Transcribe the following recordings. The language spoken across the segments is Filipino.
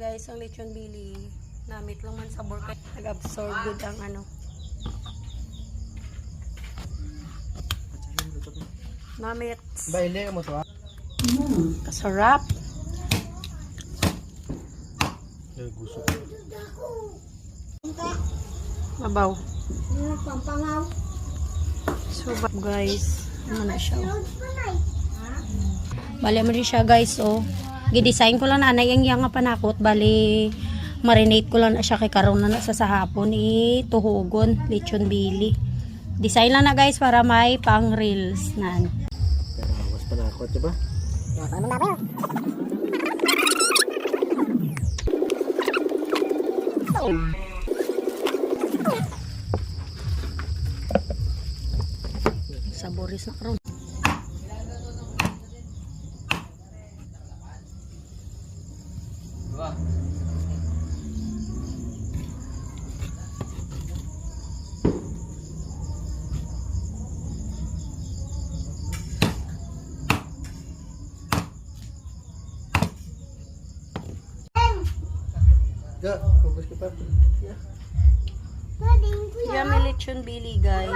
guys, ang lechon bili. Namit lang man sabor kay nag-absorb good ang ano. Namit. Baile mo to. Kasarap. Gusto. Mabaw. Pampangaw. So guys, ano na siya. Bali mo rin siya guys, oh. Gidesign ko lang na anay yang nga panakot. Bali, marinate ko lang na siya kay karon na sa hapon. Tuhugon, lechon bili. Design lang na guys para may pang reels nan. Pero awas panakot, diba? Ano na ba? Saboris na karon. Ya, fokus kita. Ya. Yummy lechon bili guys.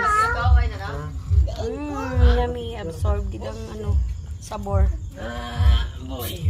Yummy, absorb gid ang ano sabor. Boy.